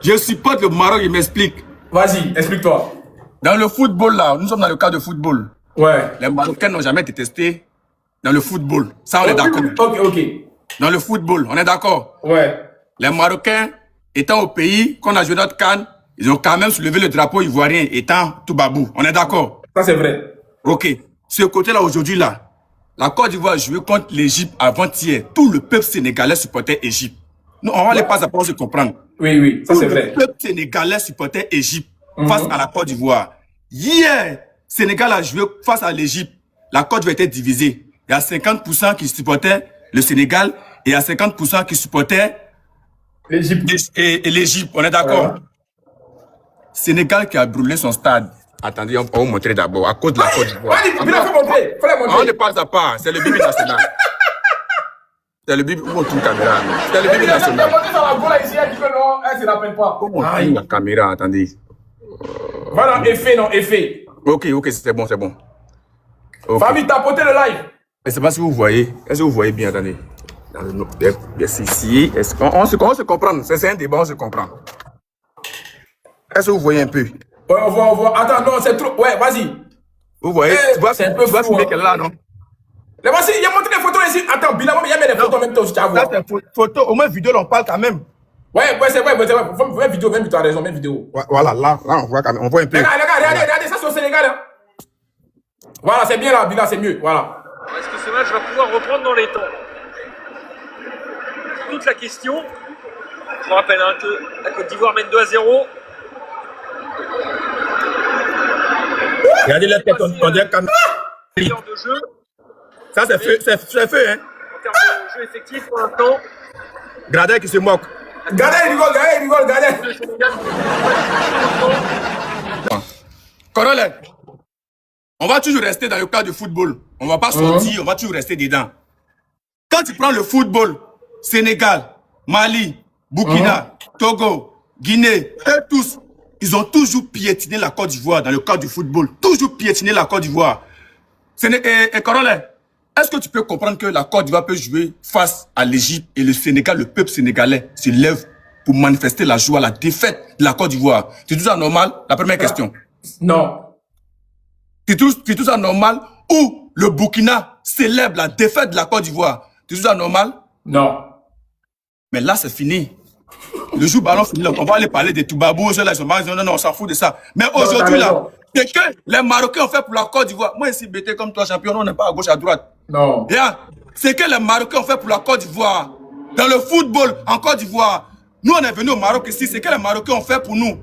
Je supporte le Maroc, il m'explique. Vas-y, explique-toi. Dans le football, là, nous sommes dans le cas de football. Ouais. Les Marocains n'ont jamais détesté dans le football. Ça, on est d'accord. Ok. Dans le football, on est d'accord. Ouais. Les Marocains, étant au pays, qu'on a joué notre CAN, ils ont quand même soulevé le drapeau ivoirien, étant tout babou. On est d'accord. Ça, c'est vrai. Ok. Ce côté-là, aujourd'hui, là, la Côte d'Ivoire a joué contre l'Égypte avant-hier. Tout le peuple sénégalais supportait l'Égypte. Nous, on va les pas à se comprendre. Oui, ça c'est vrai. Le peuple sénégalais supportait l'Égypte face à la Côte d'Ivoire. Hier, Sénégal a joué face à l'Égypte. La Côte d'Ivoire était divisée. Il y a 50% qui supportaient le Sénégal et il y a 50% qui supportaient l'Égypte. Et l'Égypte, on est d'accord. Sénégal qui a brûlé son stade. Attendez, on va vous montrer d'abord, à cause de la Côte d'Ivoire. On ne passe à part, c'est le bibi national. C'est le bibi, où on tourne la caméra? C'est le bibi national. Comment on tourne la caméra, attendez. Voilà, effet. Ok, c'est bon. Okay. Famille, tapoter le live. Je ne sais pas si vous voyez. Est-ce que vous voyez bien, attendez. Si, on se comprend. C'est un débat, on se comprend. Est-ce que vous voyez un peu? Ouais, on voit. Attends, non, c'est trop. Ouais, vas-y. Vous voyez? Tu vois, c'est un peu fou. Qu'elle est là, non? Mais voici, il y a montré les photos ici. Attends, Bilal, il y a mis les photos en même temps. Ça, c'est photo. Au moins, vidéo, on parle quand même. Ouais, c'est vrai. Même vidéo, tu as raison, même vidéo. Voilà, là, on voit quand même. On voit un peu. Regardez, ça, c'est au Sénégal. Hein. Voilà, c'est bien là, Bilal, c'est mieux. Voilà. Est-ce que ce match va pouvoir reprendre dans les temps? Toute la question. Je me rappelle que la Côte d'Ivoire mène 2-0. Regardez la tête, on dirait quand même. De jeu. Ça, c'est feu, hein. En termes de jeu effectif pour l'instant. Gradel qui se moque. Gradel, il rigole. Corolette, on va toujours rester dans le cadre du football. On va pas sortir, on va toujours rester dedans. Quand tu prends le football, Sénégal, Mali, Burkina, Togo, Guinée, eux tous, ils ont toujours piétiné la Côte d'Ivoire dans le cadre du football. Toujours piétiné la Côte d'Ivoire. Et Corolette, est-ce que tu peux comprendre que la Côte d'Ivoire peut jouer face à l'Égypte et le Sénégal, le peuple sénégalais se lève pour manifester la joie, la défaite de la Côte d'Ivoire? C'est tout ça normal? La première question. Non. C'est tout ça normal? Ou le Burkina célèbre la défaite de la Côte d'Ivoire? C'est tout ça normal? Non. Mais là, c'est fini. Le jour ballon fini, on va aller parler des Toubabou, ceux-là, ils sont marrés, non, on s'en fout de ça. Mais aujourd'hui, là, c'est que les Marocains ont fait pour la Côte d'Ivoire. Moi, ici, bêté comme toi, champion, on n'est pas à gauche, à droite. Non. C'est que les Marocains ont fait pour la Côte d'Ivoire. Dans le football, en Côte d'Ivoire. Nous, on est venus au Maroc ici, c'est que les Marocains ont fait pour nous.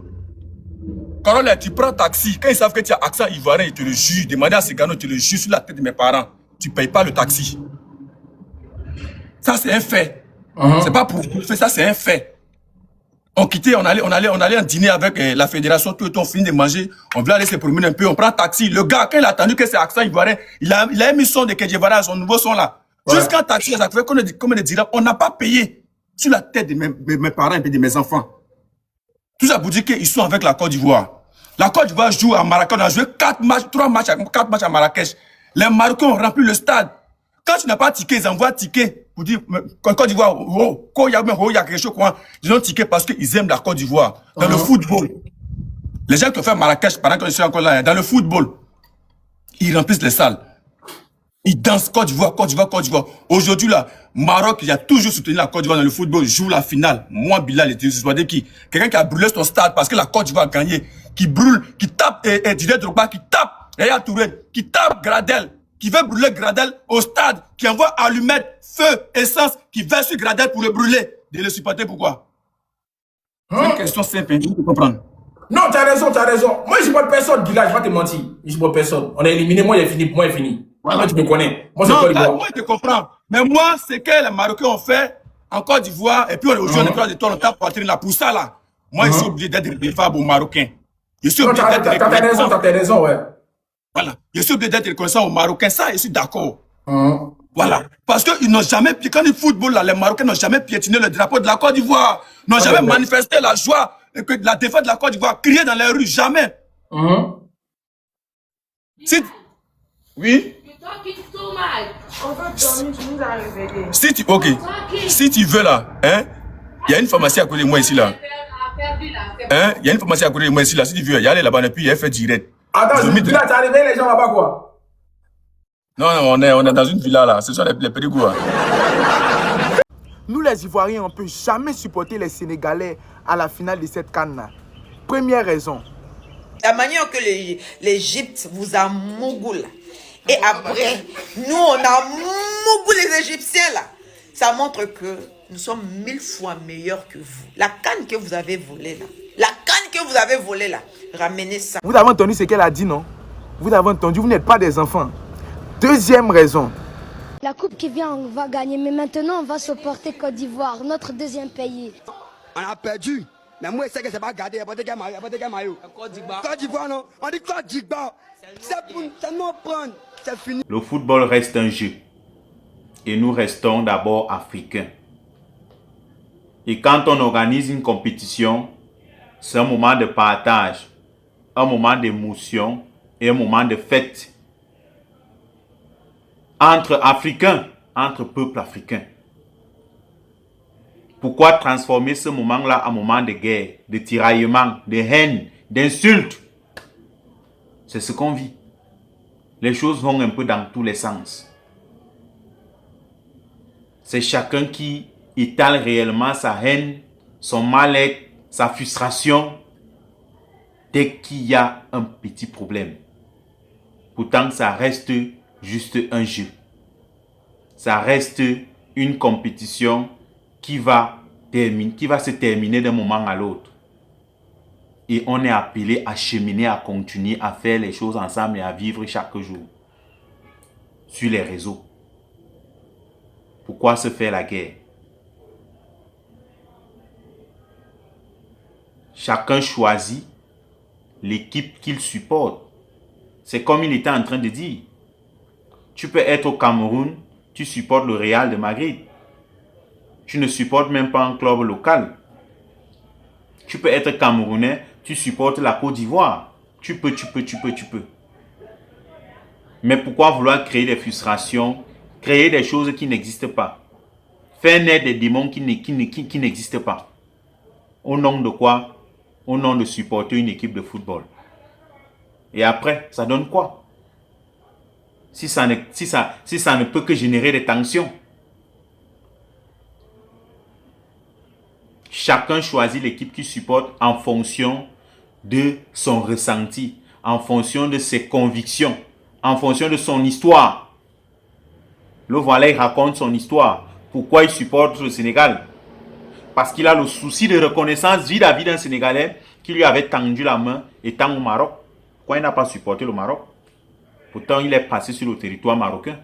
Carole, tu prends taxi, quand ils savent que tu as accent ivoirien, ils te le jugent. Demandez à Cigano, tu le juges sur la tête de mes parents. Tu ne payes pas le taxi. Ça, c'est un fait. C'est pas pour faire ça, c'est un fait. On quittait, on allait en dîner avec la fédération, tout le temps, on finit de manger, on voulait aller se promener un peu, on prend taxi. Le gars, quand il a attendu que c'est accent ivoirien, il a mis son de Kedjevara, son nouveau son là. Ouais. Jusqu'à taxi, ça fait comme on dit là, on n'a pas payé sur la tête de mes parents et de mes enfants. Tout ça pour dire qu'ils sont avec la Côte d'Ivoire. La Côte d'Ivoire joue à Marrakech, on a joué 4 matchs à Marrakech. Les Marocains ont rempli le stade. Quand tu n'as pas ticket, ils envoient ticket pour dire, Côte d'Ivoire, il y a quelque chose, ils ont ticket parce qu'ils aiment la Côte d'Ivoire. Dans le football, les gens qui ont fait Marrakech, pendant que je suis encore là, dans le football, ils remplissent les salles. Ils dansent Côte d'Ivoire. Aujourd'hui, là, Maroc, il a toujours soutenu la Côte d'Ivoire dans le football, joue la finale. Moi, Bilal, il était qui? Quelqu'un qui a brûlé son stade parce que la Côte d'Ivoire a gagné, qui brûle, qui tape Didier Drogba, qui tape Yaya Touré, qui tape Gradel, qui veut brûler Gradel au stade, qui envoie allumettes, feu, essence, qui verse sur Gradel pour le brûler. De le supporter, pourquoi? C'est une question simple, tu peux comprendre. Non, tu as raison. Moi, je ne supporte personne, Bilal, je vais te mentir. Je ne supporte personne. On est éliminé, moi, il est fini. Voilà. Moi, tu me connais. Moi, moi, je te comprends. Mais moi, c'est que les Marocains ont fait en Côte d'Ivoire, et puis aujourd'hui, on est prêt de toi, on tape poitrine là. Pour ça, là, moi, je suis obligé d'être redevable aux Marocains. Je suis obligé d'être reconnaissant. T'as raison, ouais. Voilà. Je suis obligé d'être reconnaissant aux Marocains. Ça, je suis d'accord. Voilà. Parce qu'ils n'ont jamais, quand le football, là, les Marocains n'ont jamais piétiné le drapeau de la Côte d'Ivoire. N'ont jamais manifesté la joie que la défaite de la Côte d'Ivoire, crié dans les rues. Jamais. Oui? Si tu veux là, hein, il y a une pharmacie à côté de moi ici là. Hein? Il y a une pharmacie à côté de moi ici, là. Si tu veux, y aller là-bas et puis il fait direct. Attends, Je c'est vais une villa, t'es arrivé, les gens là-bas quoi? Non, non, on est dans une villa là. Ce sont les petits goûts. Hein. Nous les Ivoiriens, on ne peut jamais supporter les Sénégalais à la finale de cette CAN. Première raison. La manière que l'Égypte vous a mougou là. Et après, nous on a mougou les Égyptiens là. Ça montre que nous sommes 1000 fois meilleurs que vous. La canne que vous avez volée là. La canne que vous avez volée là. Ramenez ça. Vous avez entendu ce qu'elle a dit, non? Vous avez entendu, vous n'êtes pas des enfants. Deuxième raison. La coupe qui vient, on va gagner. Mais maintenant, on va supporter Côte d'Ivoire, notre deuxième pays. On a perdu. Mais moi, je sais que c'est pas gardé. Il n'y a pas de maillot. Côte d'Ivoire, non. On dit Côte d'Ivoire. C'est nous prendre. C'est fini. Le football reste un jeu. Et nous restons d'abord africains. Et quand on organise une compétition, c'est un moment de partage, un moment d'émotion et un moment de fête. Entre Africains, entre peuples africains. Pourquoi transformer ce moment-là en moment de guerre, de tiraillement, de haine, d'insultes? C'est ce qu'on vit. Les choses vont un peu dans tous les sens. C'est chacun qui étale réellement sa haine, son mal-être, sa frustration, dès qu'il y a un petit problème. Pourtant, ça reste juste un jeu. Ça reste une compétition qui va se terminer d'un moment à l'autre. Et on est appelé à cheminer, à continuer, à faire les choses ensemble et à vivre chaque jour. Sur les réseaux. Pourquoi se faire la guerre? Chacun choisit l'équipe qu'il supporte. C'est comme il était en train de dire. Tu peux être au Cameroun, tu supportes le Real de Madrid. Tu ne supportes même pas un club local. Tu peux être Camerounais, tu supportes la Côte d'Ivoire. Tu peux. Mais pourquoi vouloir créer des frustrations, créer des choses qui n'existent pas? Faire naître des démons qui n'existent pas. Au nom de quoi? Au nom de supporter une équipe de football. Et après, ça donne quoi? Si ça ne peut que générer des tensions. Chacun choisit l'équipe qu'il supporte en fonction de son ressenti, en fonction de ses convictions, en fonction de son histoire. Le voilà, il raconte son histoire. Pourquoi il supporte le Sénégal? Parce qu'il a le souci de reconnaissance vis-à-vis d'un Sénégalais qui lui avait tendu la main étant au Maroc. Pourquoi il n'a pas supporté le Maroc? Pourtant, il est passé sur le territoire marocain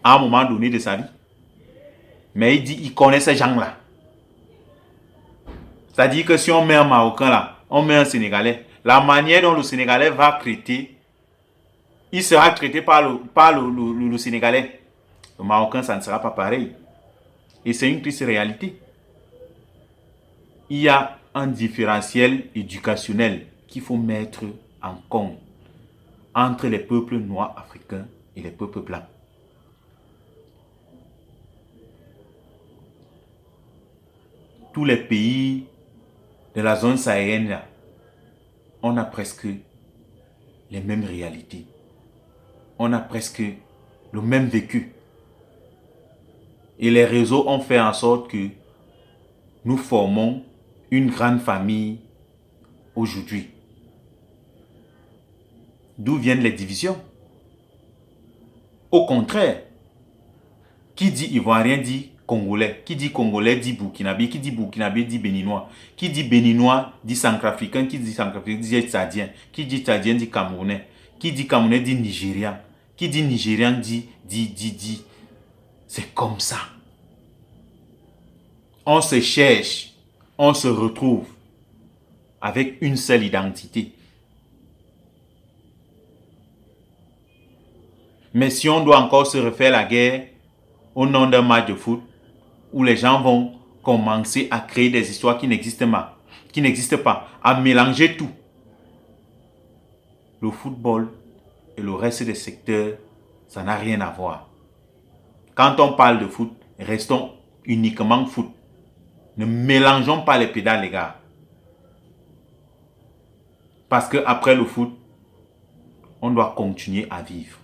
à un moment donné de sa vie. Mais il dit il connaît ces gens-là. C'est-à-dire que si on met un Marocain là, on met un Sénégalais, la manière dont le Sénégalais va traiter, il sera traité par le Sénégalais. Le Marocain, ça ne sera pas pareil. Et c'est une triste réalité. Il y a un différentiel éducationnel qu'il faut mettre en compte entre les peuples noirs africains et les peuples blancs. Tous les pays de la zone sahélienne, là, on a presque les mêmes réalités. On a presque le même vécu. Et les réseaux ont fait en sorte que nous formons une grande famille aujourd'hui. D'où viennent les divisions? Au contraire, qui dit Ivoirien dit Congolais. Qui dit Congolais dit Burkinabé. Qui dit Burkinabé dit Béninois. Qui dit Béninois dit Centrafricain. Qui dit Centrafricain dit Tchadien. Qui dit Tchadien dit Camerounais. Qui dit Camerounais dit Nigérian. Qui dit Nigérian dit. C'est comme ça. On se cherche, on se retrouve avec une seule identité. Mais si on doit encore se refaire la guerre au nom d'un match de foot, où les gens vont commencer à créer des histoires qui n'existent pas, à mélanger tout. Le football et le reste des secteurs, ça n'a rien à voir. Quand on parle de foot, restons uniquement foot. Ne mélangeons pas les pédales, les gars. Parce qu'après le foot, on doit continuer à vivre.